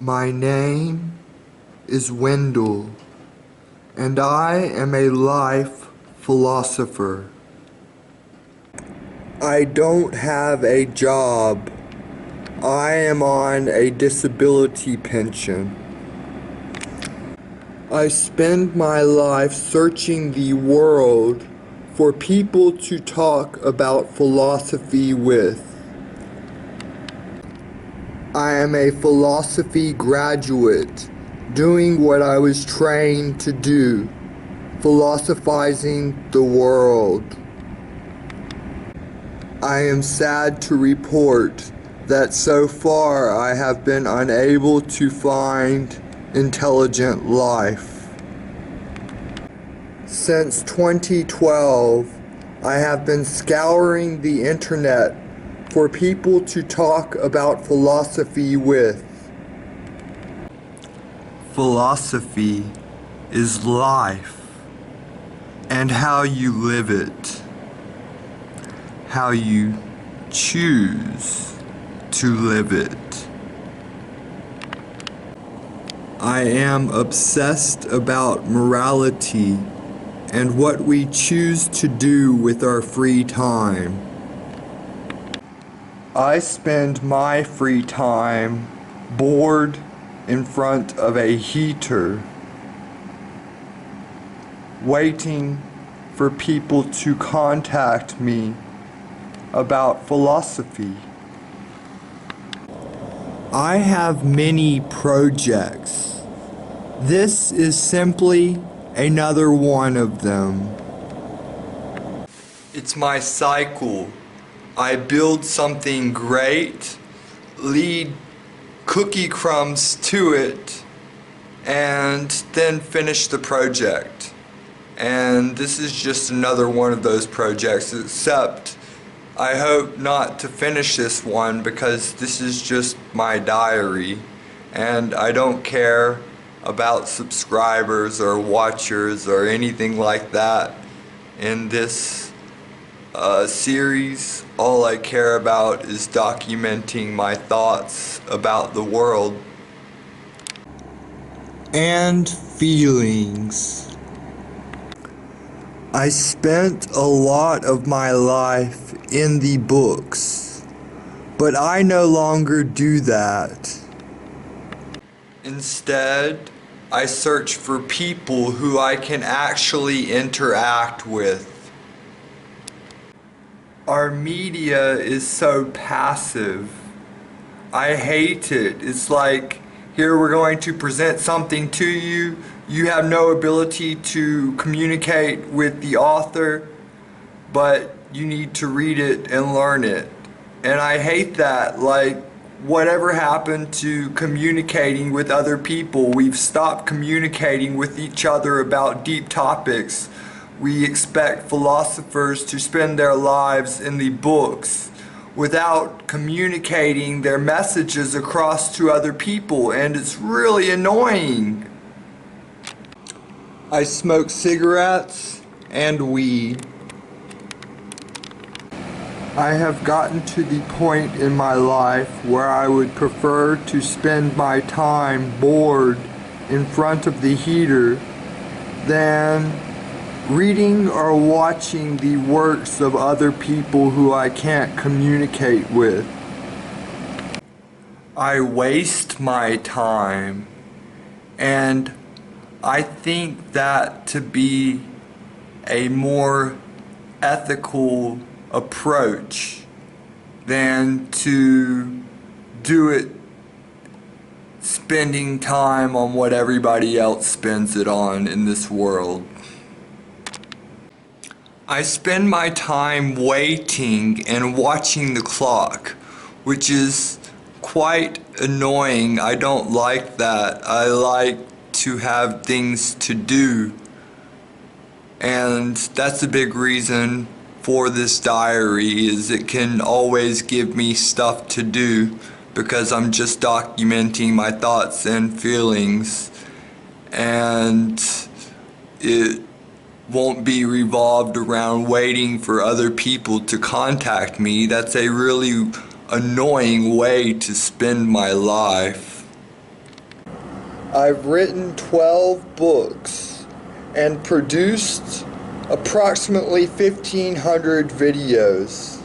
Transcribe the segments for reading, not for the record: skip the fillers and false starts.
My name is Wendell, and I am a life philosopher. I don't have a job. I am on a disability pension. I spend my life searching the world for people to talk about philosophy with. I am a philosophy graduate, doing what I was trained to do, philosophizing the world. I am sad to report that so far I have been unable to find intelligent life. Since 2012, I have been scouring the internet for people to talk about philosophy with. Philosophy is life and how you live it, how you choose to live it. I am obsessed about morality and what we choose to do with our free time. I spend my free time bored in front of a heater, waiting for people to contact me about philosophy. I have many projects. This is simply another one of them. It's my cycle. I build something great, lead cookie crumbs to it, and then finish the project. And this is just another one of those projects, except I hope not to finish this one because this is just my diary, and I don't care about subscribers or watchers or anything like that in this series. All I care about is documenting my thoughts about the world and feelings. I spent a lot of my life in the books, but I no longer do that. Instead, I search for people who I can actually interact with. Our media is so passive. I hate it. It's like, here we're going to present something to you. You have no ability to communicate with the author, but you need to read it and learn it. And I hate that. Like, whatever happened to communicating with other people? We've stopped communicating with each other about deep topics. We expect philosophers to spend their lives in the books without communicating their messages across to other people, and it's really annoying. I smoke cigarettes and weed. I have gotten to the point in my life where I would prefer to spend my time bored in front of the heater than reading or watching the works of other people who I can't communicate with. I waste my time, and I think that to be a more ethical approach than to do it spending time on what everybody else spends it on in this world. I spend my time waiting and watching the clock, which is quite annoying. I don't like that. I like to have things to do, and that's a big reason for this diary, is it can always give me stuff to do because I'm just documenting my thoughts and feelings, and it won't be revolved around waiting for other people to contact me. That's a really annoying way to spend my life. I've written 12 books and produced approximately 1,500 videos.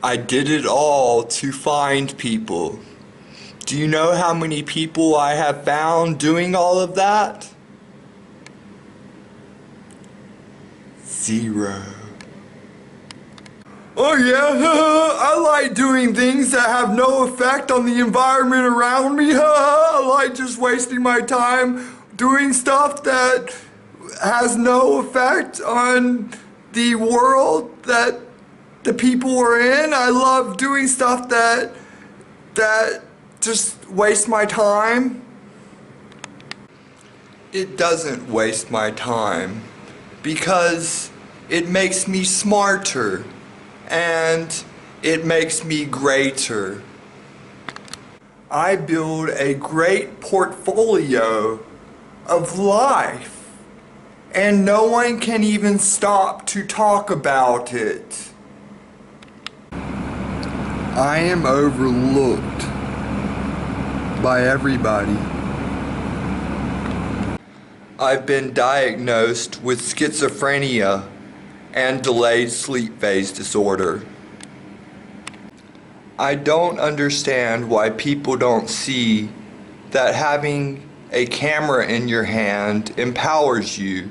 I did it all to find people. Do you know how many people I have found doing all of that? 0. Oh yeah, I like doing things that have no effect on the environment around me. I like just wasting my time doing stuff that has no effect on the world that the people are in. I love doing stuff that just waste my time. It doesn't waste my time because it makes me smarter and it makes me greater. I build a great portfolio of life and no one can even stop to talk about it. I am overlooked by everybody. I've been diagnosed with schizophrenia and delayed sleep phase disorder. I don't understand why people don't see that having a camera in your hand empowers you,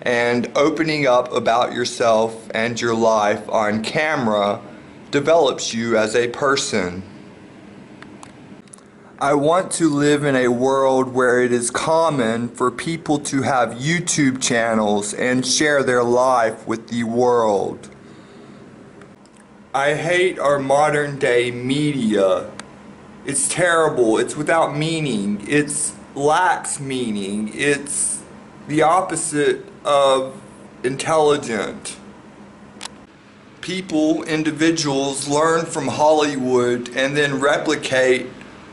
and opening up about yourself and your life on camera develops you as a person. I want to live in a world where it is common for people to have YouTube channels and share their life with the world. I hate our modern day media. It's terrible. It's without meaning. It lacks meaning. It's the opposite of intelligent. People, individuals, learn from Hollywood and then replicate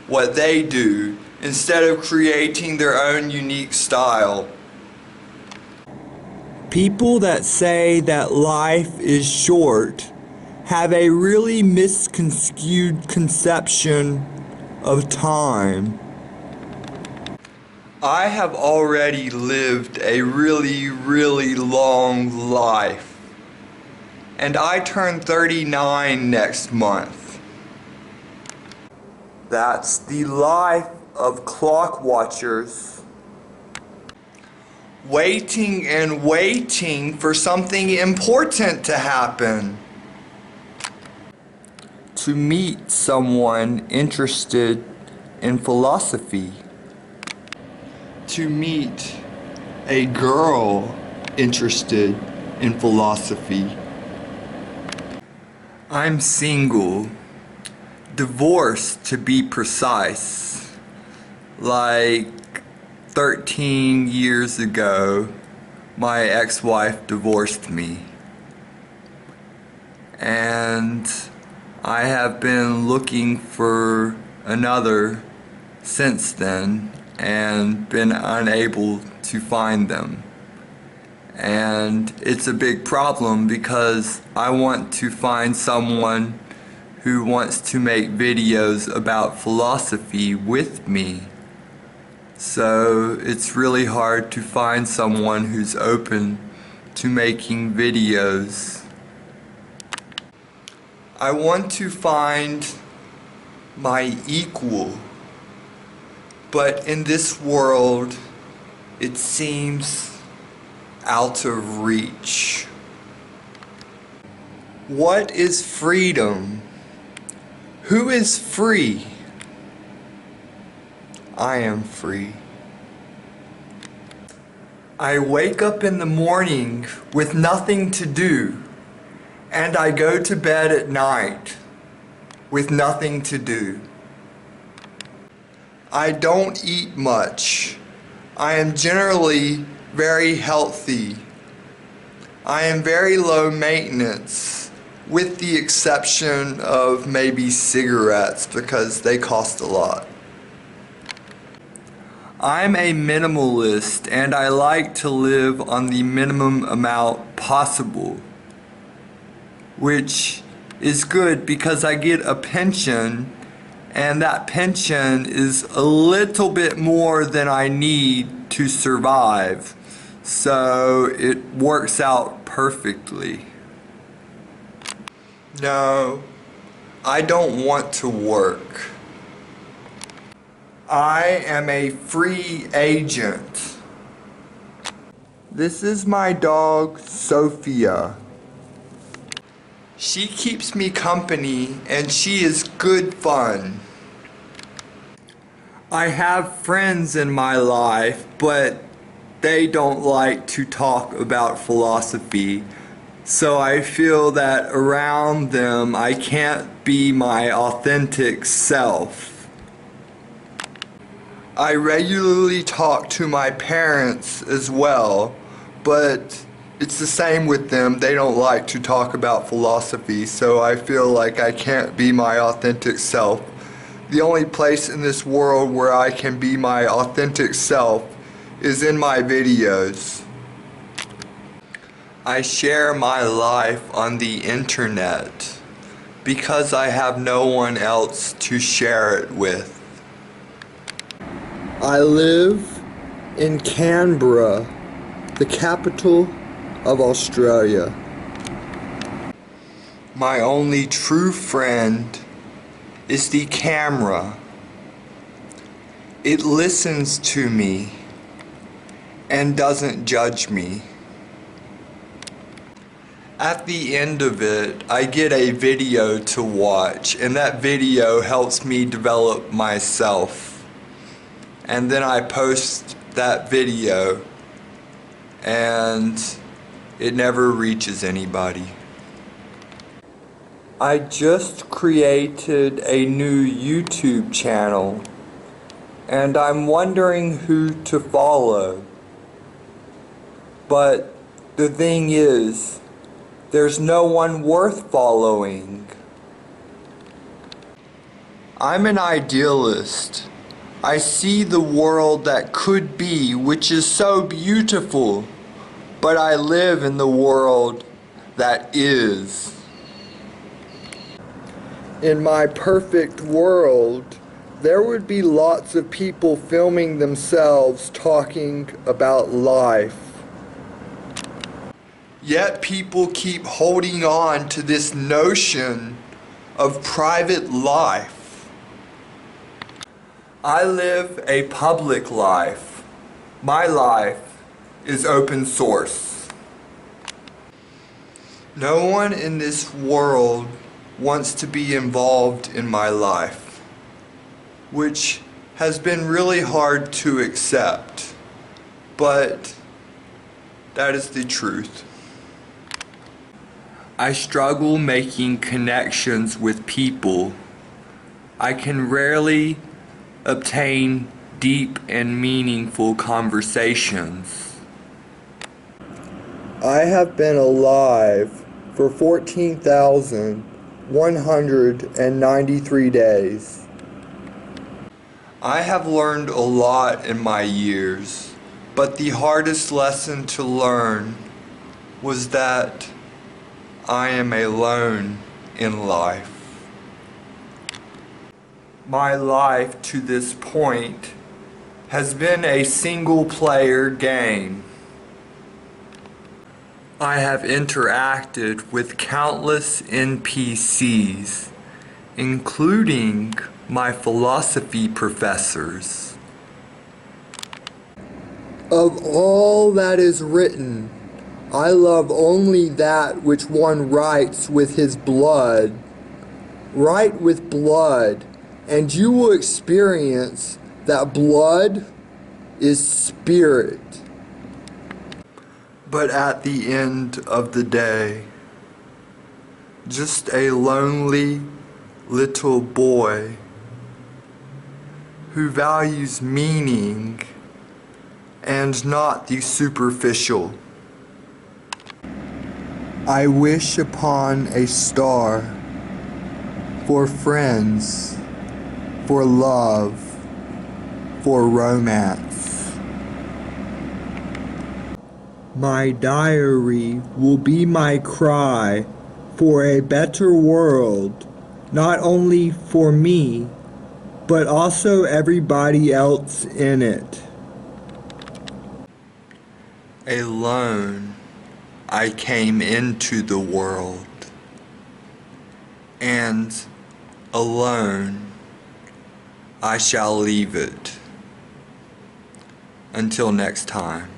what they do instead of creating their own unique style. People that say that life is short have a really misconstrued conception of time. I have already lived a really long life, and I turn 39 next month. That's the life of clock watchers, waiting and waiting for something important to happen. To meet someone interested in philosophy. To meet a girl interested in philosophy. I'm single. Divorced, to be precise. Like 13 years ago, my ex-wife divorced me. And I have been looking for another since then and been unable to find them. And it's a big problem because I want to find someone who wants to make videos about philosophy with me. So it's really hard to find someone who's open to making videos. I want to find my equal, but in this world it seems out of reach. What is freedom? Who is free? I am free. I wake up in the morning with nothing to do, and I go to bed at night with nothing to do. I don't eat much. I am generally very healthy. I am very low maintenance, with the exception of maybe cigarettes because they cost a lot. I'm a minimalist and I like to live on the minimum amount possible, which is good because I get a pension and that pension is a little bit more than I need to survive. So it works out perfectly. No, I don't want to work. I am a free agent. This is my dog, Sophia. She keeps me company and she is good fun. I have friends in my life, but they don't like to talk about philosophy. So I feel that around them I can't be my authentic self. I regularly talk to my parents as well, but it's the same with them. They don't like to talk about philosophy, so I feel like I can't be my authentic self. The only place in this world where I can be my authentic self is in my videos. I share my life on the internet because I have no one else to share it with. I live in Canberra, the capital of Australia. My only true friend is the camera. It listens to me and doesn't judge me. At the end of it, I get a video to watch, and that video helps me develop myself. And then I post that video, and it never reaches anybody. I just created a new YouTube channel, and I'm wondering who to follow. But the thing is, there's no one worth following. I'm an idealist. I see the world that could be, which is so beautiful, but I live in the world that is. In my perfect world, there would be lots of people filming themselves talking about life. Yet people keep holding on to this notion of private life. I live a public life. My life is open source. No one in this world wants to be involved in my life, which has been really hard to accept, but that is the truth. I struggle making connections with people. I can rarely obtain deep and meaningful conversations. I have been alive for 14,193 days. I have learned a lot in my years, but the hardest lesson to learn was that I am alone in life. My life to this point has been a single-player game. I have interacted with countless NPCs, including my philosophy professors. Of all that is written, I love only that which one writes with his blood. Write with blood, and you will experience that blood is spirit. But at the end of the day, just a lonely little boy who values meaning and not the superficial. I wish upon a star for friends, for love, for romance. My diary will be my cry for a better world, not only for me, but also everybody else in it. Alone, I came into the world, and alone, I shall leave it. Until next time.